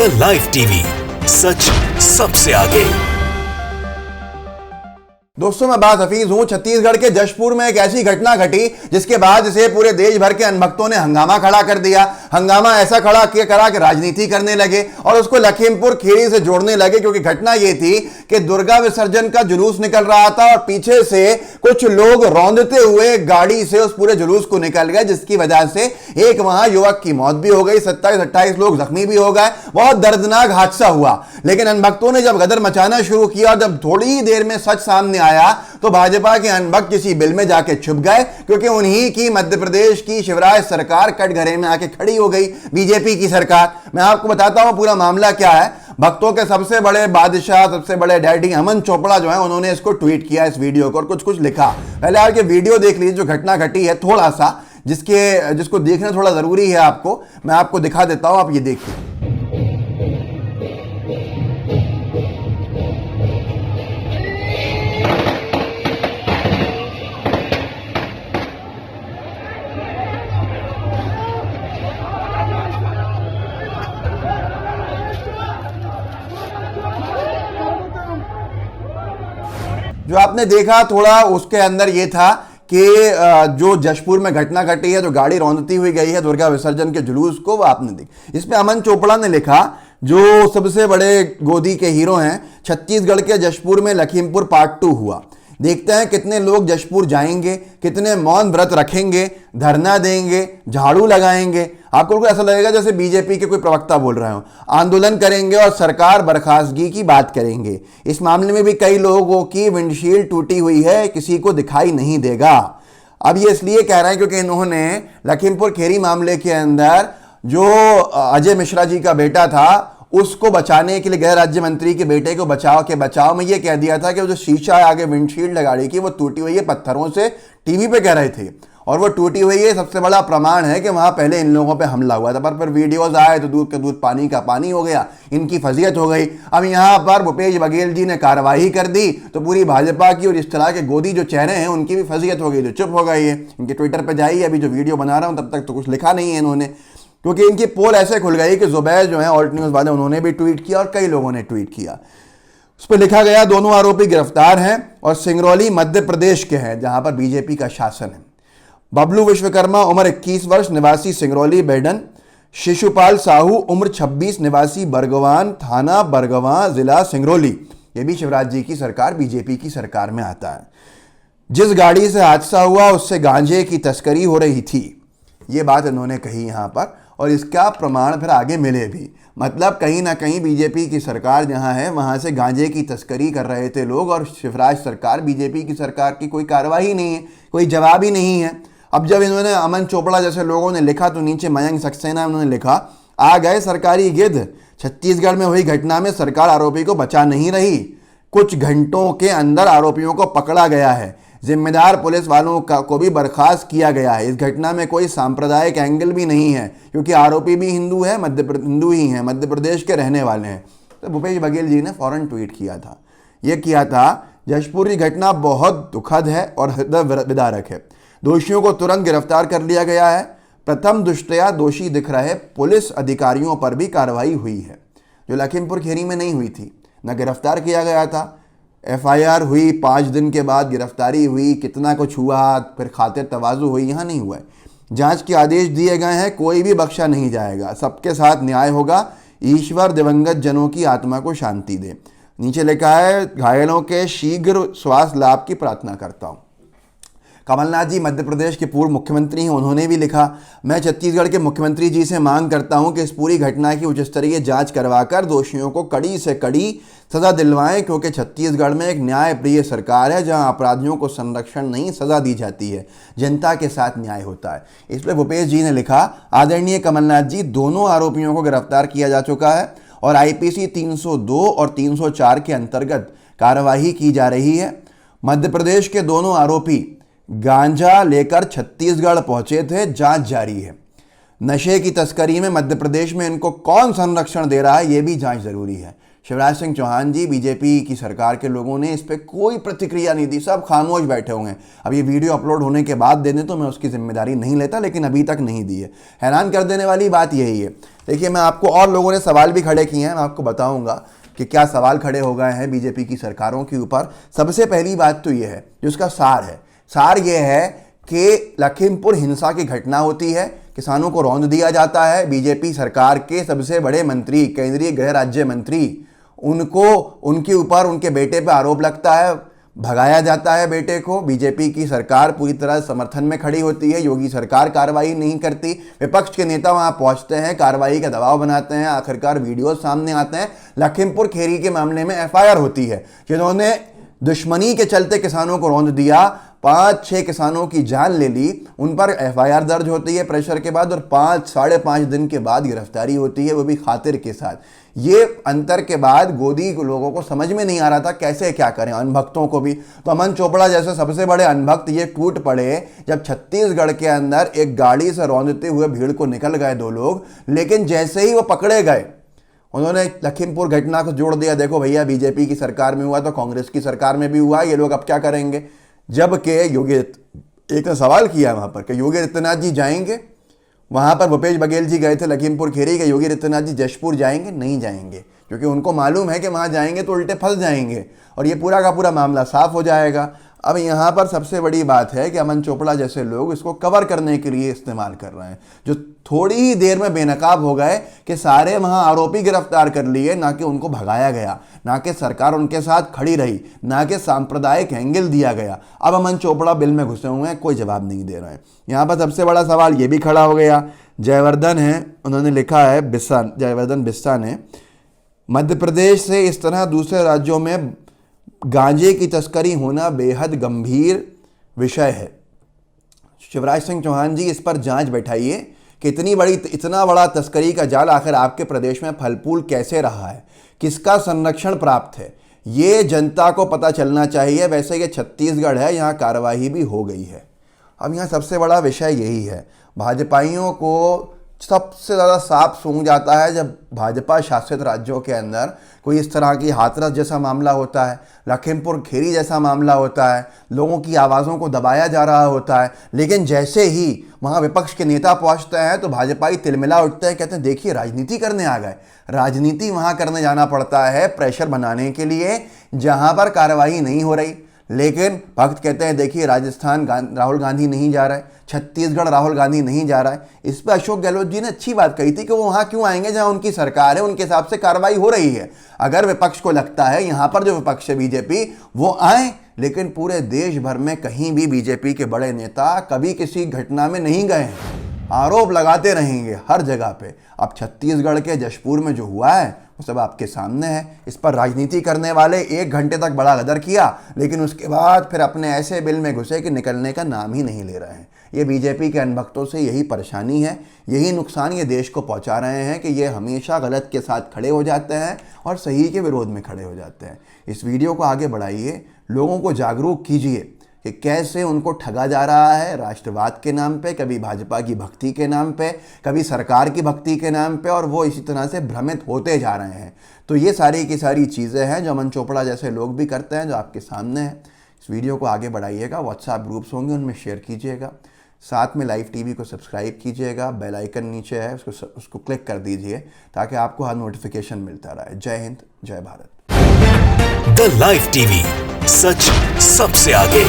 The live TV, सच सबसे आगे। दोस्तों, मैं बात हफीज हूं। छत्तीसगढ़ के जशपुर में एक ऐसी घटना घटी जिसके बाद इसे पूरे देश भर के अनभक्तों ने हंगामा खड़ा कर दिया। हंगामा ऐसा खड़ा करा कि राजनीति करने लगे और उसको लखीमपुर खीरी से जोड़ने लगे, क्योंकि घटना यह थी कि दुर्गा विसर्जन का जुलूस निकल रहा था और पीछे से कुछ लोग रौंदते हुए गाड़ी से उस पूरे जुलूस को निकल गए, जिसकी वजह से एक वहां युवक की मौत भी हो गई, 27-28 लोग जख्मी भी हो गए। बहुत दर्दनाक हादसा हुआ। लेकिन अनभक्तों ने जब गदर मचाना शुरू किया और जब थोड़ी ही देर में सच सामने आया तो भाजपा के अनभक्त किसी बिल में जाके छुप गए, क्योंकि उन्हीं की मध्य प्रदेश की शिवराज सरकार कटघरे में आके खड़ी हो गई, बीजेपी की सरकार। मैं आपको बताता हूं पूरा मामला क्या है। भक्तों के सबसे बड़े बादशाह, सबसे बड़े डैडी अमन चोपड़ा जो है, उन्होंने इसको ट्वीट किया, इस वीडियो को, और कुछ लिखा। पहले आपके वीडियो देख लीजिए जो घटना घटी है, थोड़ा सा जिसको देखना थोड़ा जरूरी है आपको। मैं आपको दिखा देता हूं, आप ये देखिए। जो आपने देखा थोड़ा उसके अंदर ये था कि जो जशपुर में घटना घटी है, जो गाड़ी रौंदती हुई गई है दुर्गा विसर्जन के जुलूस को, वो आपने देखी। इसमें अमन चोपड़ा ने लिखा, जो सबसे बड़े गोदी के हीरो हैं, छत्तीसगढ़ के जशपुर में लखीमपुर पार्ट 2 हुआ। देखते हैं कितने लोग जशपुर जाएंगे, कितने मौन व्रत रखेंगे, धरना देंगे, झाड़ू लगाएंगे। आपको ऐसा लगेगा जैसे बीजेपी के कोई प्रवक्ता बोल रहे हो। आंदोलन करेंगे और सरकार बर्खास्तगी की बात करेंगे। इस मामले में भी कई लोगों की विंडशील्ड टूटी हुई है, किसी को दिखाई नहीं देगा। अब ये इसलिए कह रहे हैं क्योंकि इन्होंने लखीमपुर खीरी मामले के अंदर जो अजय मिश्रा जी का बेटा था, उसको बचाने के लिए गृह राज्य मंत्री के बेटे को बचाव में ये कह दिया था कि वो जो शीशा है आगे विंडशील्ड गाड़ी की, वो टूटी हुई है पत्थरों से, टीवी पे कह रहे थे। और वो टूटी हुई है सबसे बड़ा प्रमाण है कि वहां पहले इन लोगों पे हमला हुआ था। पर फिर वीडियोस आए तो दूध का दूध पानी का पानी हो गया, इनकी फजीयत हो गई। अब यहां पर भूपेश बघेल जी ने कार्रवाई कर दी तो पूरी भाजपा की और इस तरह के गोदी जो चेहरे हैं उनकी भी फजीयत हो गई, जो चुप हो गई है। इनके ट्विटर पर जाइए, अभी जो वीडियो बना रहा हूं तब तक तो कुछ लिखा नहीं है इन्होंने, क्योंकि इनकी पोल ऐसे खुल गई कि जुबैर जो है ऑल्ट न्यूज़ वाले, उन्होंने भी ट्वीट किया और कई लोगों ने ट्वीट किया। उस पर लिखा गया, दोनों आरोपी गिरफ्तार हैं और सिंगरौली मध्य प्रदेश के हैं, जहां पर बीजेपी का शासन है। बबलू विश्वकर्मा उम्र 21 वर्ष, निवासी सिंगरौली बेडन। शिशुपाल साहू उम्र 26, निवासी बरगवान थाना, बरगवां जिला सिंगरौली। ये भी शिवराज जी की सरकार, बीजेपी की सरकार में आता है। जिस गाड़ी से हादसा हुआ उससे गांजे की तस्करी हो रही थी, ये बात इन्होंने कही यहाँ पर, और इसका प्रमाण फिर आगे मिले भी। मतलब कहीं ना कहीं बीजेपी की सरकार जहाँ है वहाँ से गांजे की तस्करी कर रहे थे लोग, और शिवराज सरकार, बीजेपी की सरकार की कोई कार्रवाई नहीं है, कोई जवाब ही नहीं है। अब जब इन्होंने अमन चोपड़ा जैसे लोगों ने लिखा तो नीचे मयंक सक्सेना उन्होंने लिखा, आ गए सरकारी गिद्ध, छत्तीसगढ़ में हुई घटना में सरकार आरोपी को बचा नहीं रही, कुछ घंटों के अंदर आरोपियों को पकड़ा गया है, जिम्मेदार पुलिस वालों को भी बर्खास्त किया गया है। इस घटना में कोई सांप्रदायिक एंगल भी नहीं है, क्योंकि आरोपी भी हिंदू है, हिंदू ही हैं, मध्य प्रदेश के रहने वाले हैं। तो भूपेश बघेल जी ने फौरन ट्वीट किया था, ये किया था, जशपुर की घटना बहुत दुखद है और हृदय विदारक है। दोषियों को तुरंत गिरफ्तार कर लिया गया है। प्रथम दृष्टया दोषी दिख रहे पुलिस अधिकारियों पर भी कार्रवाई हुई है, जो लखीमपुर खीरी में नहीं हुई थी। न गिरफ्तार किया गया था, एफआईआर हुई, 5 दिन के बाद गिरफ्तारी हुई, कितना कुछ हुआ, फिर खातिर तवाज़ु हुई, यहाँ नहीं हुआ है। जांच के आदेश दिए गए हैं, कोई भी बख्शा नहीं जाएगा, सबके साथ न्याय होगा, ईश्वर दिवंगत जनों की आत्मा को शांति दे। नीचे लिखा है, घायलों के शीघ्र स्वास्थ्य लाभ की प्रार्थना करता हूँ। कमलनाथ जी मध्य प्रदेश के पूर्व मुख्यमंत्री हैं, उन्होंने भी लिखा, मैं छत्तीसगढ़ के मुख्यमंत्री जी से मांग करता हूं कि इस पूरी घटना की उच्च स्तरीय जांच करवाकर दोषियों को कड़ी से कड़ी सजा दिलवाएं, क्योंकि छत्तीसगढ़ में एक न्याय प्रिय सरकार है, जहां अपराधियों को संरक्षण नहीं सजा दी जाती है, जनता के साथ न्याय होता है। इस पर भूपेश जी ने लिखा, आदरणीय कमलनाथ जी, दोनों आरोपियों को गिरफ्तार किया जा चुका है और आईपीसी 302 और 304 के अंतर्गत कार्यवाही की जा रही है। मध्य प्रदेश के दोनों आरोपी गांजा लेकर छत्तीसगढ़ पहुंचे थे, जांच जारी है। नशे की तस्करी में मध्य प्रदेश में इनको कौन संरक्षण दे रहा है, यह भी जांच जरूरी है। शिवराज सिंह चौहान जी, बीजेपी की सरकार के लोगों ने इस पर कोई प्रतिक्रिया नहीं दी, सब खामोश बैठे हुए हैं। अब ये वीडियो अपलोड होने के बाद दे दें तो मैं उसकी जिम्मेदारी नहीं लेता, लेकिन अभी तक नहीं दी है। हैरान कर देने वाली बात यही है। देखिए, मैं आपको, और लोगों ने सवाल भी खड़े किए हैं, मैं आपको बताऊंगा कि क्या सवाल खड़े हो गए हैं बीजेपी की सरकारों के ऊपर। सबसे पहली बात तो ये है, जो उसका सार है, सार ये है कि लखीमपुर हिंसा की घटना होती है, किसानों को रौंद दिया जाता है, बीजेपी सरकार के सबसे बड़े मंत्री, केंद्रीय गृह राज्य मंत्री, उनको, उनके ऊपर, उनके बेटे पे आरोप लगता है, भगाया जाता है बेटे को। बीजेपी की सरकार पूरी तरह समर्थन में खड़ी होती है, योगी सरकार कार्रवाई नहीं करती, विपक्ष के नेता वहां पहुंचते हैं, कार्रवाई का दबाव बनाते हैं, आखिरकार वीडियो सामने आते हैं। लखीमपुर खीरी के मामले में एफआईआर होती है, जिन्होंने दुश्मनी के चलते किसानों को रौंद दिया, 5-6 किसानों की जान ले ली, उन पर एफआईआर दर्ज होती है प्रेशर के बाद, और 5-5.5 दिन के बाद गिरफ्तारी होती है, वो भी खातिर के साथ। ये अंतर के बाद गोदी लोगों को समझ में नहीं आ रहा था कैसे क्या करें, अनभक्तों को भी। तो अमन चोपड़ा जैसे सबसे बड़े अनभक्त ये टूट पड़े जब छत्तीसगढ़ के अंदर एक गाड़ी से रौंदते हुए भीड़ को निकल गए 2 लोग, लेकिन जैसे ही वो पकड़े गए, उन्होंने लखीमपुर घटना को जोड़ दिया, देखो भैया बीजेपी की सरकार में हुआ तो कांग्रेस की सरकार में भी हुआ, ये लोग अब क्या करेंगे। जबकि योगी, एक ने सवाल किया वहां पर कि योगी आदित्यनाथ जी जाएंगे, वहां पर भूपेश बघेल जी गए थे लखीमपुर खीरी के, योगी आदित्यनाथ जी जशपुर जाएंगे? नहीं जाएंगे, क्योंकि उनको मालूम है कि वहां जाएंगे तो उल्टे फंस जाएंगे और ये पूरा का पूरा मामला साफ हो जाएगा। अब यहाँ पर सबसे बड़ी बात है कि अमन चोपड़ा जैसे लोग इसको कवर करने के लिए इस्तेमाल कर रहे हैं, जो थोड़ी ही देर में बेनकाब हो गए कि सारे वहाँ आरोपी गिरफ्तार कर लिए, ना कि उनको भगाया गया, ना कि सरकार उनके साथ खड़ी रही, ना कि सांप्रदायिक एंगल दिया गया। अब अमन चोपड़ा बिल में घुसे हुए हैं, कोई जवाब नहीं दे रहे हैं। यहाँ पर सबसे बड़ा सवाल ये भी खड़ा हो गया, जयवर्धन है, उन्होंने लिखा है, जयवर्धन बिस्सा ने, मध्य प्रदेश से इस तरह दूसरे राज्यों में गांजे की तस्करी होना बेहद गंभीर विषय है। शिवराज सिंह चौहान जी, इस पर जांच बैठाइए कि इतना बड़ा तस्करी का जाल आखिर आपके प्रदेश में फलफूल कैसे रहा है, किसका संरक्षण प्राप्त है, ये जनता को पता चलना चाहिए। वैसे ये छत्तीसगढ़ है, यहाँ कार्रवाई भी हो गई है। अब यहाँ सबसे बड़ा विषय यही है, भाजपाइयों को सबसे ज़्यादा सांप सूंघ जाता है जब भाजपा शासित राज्यों के अंदर कोई इस तरह की हाथरस जैसा मामला होता है, लखीमपुर खीरी जैसा मामला होता है, लोगों की आवाज़ों को दबाया जा रहा होता है, लेकिन जैसे ही वहाँ विपक्ष के नेता पहुँचते हैं तो भाजपाई तिलमिला उठते हैं, कहते हैं देखिए राजनीति करने आ गए। राजनीति वहाँ करने जाना पड़ता है प्रेशर बनाने के लिए, जहाँ पर कार्रवाई नहीं हो रही। लेकिन भक्त कहते हैं देखिए राजस्थान राहुल गांधी नहीं जा रहा है, छत्तीसगढ़ राहुल गांधी नहीं जा रहा है। इस पर अशोक गहलोत जी ने अच्छी बात कही थी कि वो वहाँ क्यों आएंगे जहाँ उनकी सरकार है, उनके हिसाब से कार्रवाई हो रही है। अगर विपक्ष को लगता है यहाँ पर जो विपक्ष है बीजेपी, वो आए, लेकिन पूरे देश भर में कहीं भी बीजेपी के बड़े नेता कभी किसी घटना में नहीं गए हैं, आरोप लगाते रहेंगे हर जगह पे। अब छत्तीसगढ़ के जशपुर में जो हुआ है वो सब आपके सामने है। इस पर राजनीति करने वाले 1 घंटे तक बड़ा गदर किया, लेकिन उसके बाद फिर अपने ऐसे बिल में घुसे कि निकलने का नाम ही नहीं ले रहे हैं। ये बीजेपी के अनभक्तों से यही परेशानी है, यही नुकसान ये देश को पहुंचा रहे हैं कि ये हमेशा गलत के साथ खड़े हो जाते हैं और सही के विरोध में खड़े हो जाते हैं। इस वीडियो को आगे बढ़ाइए, लोगों को जागरूक कीजिए कि कैसे उनको ठगा जा रहा है राष्ट्रवाद के नाम पे, कभी भाजपा की भक्ति के नाम पे, कभी सरकार की भक्ति के नाम पे, और वो इसी तरह से भ्रमित होते जा रहे हैं। तो ये सारी की सारी चीज़ें हैं जो अमन चोपड़ा जैसे लोग भी करते हैं, जो आपके सामने है। इस वीडियो को आगे बढ़ाइएगा, व्हाट्सएप ग्रुप्स होंगे उनमें शेयर कीजिएगा, साथ में लाइव टीवी को सब्सक्राइब कीजिएगा, बेल आइकन नीचे है उसको क्लिक कर दीजिए ताकि आपको हर नोटिफिकेशन मिलता रहे। जय हिंद, जय भारत। द लाइव टीवी, सच सबसे आगे।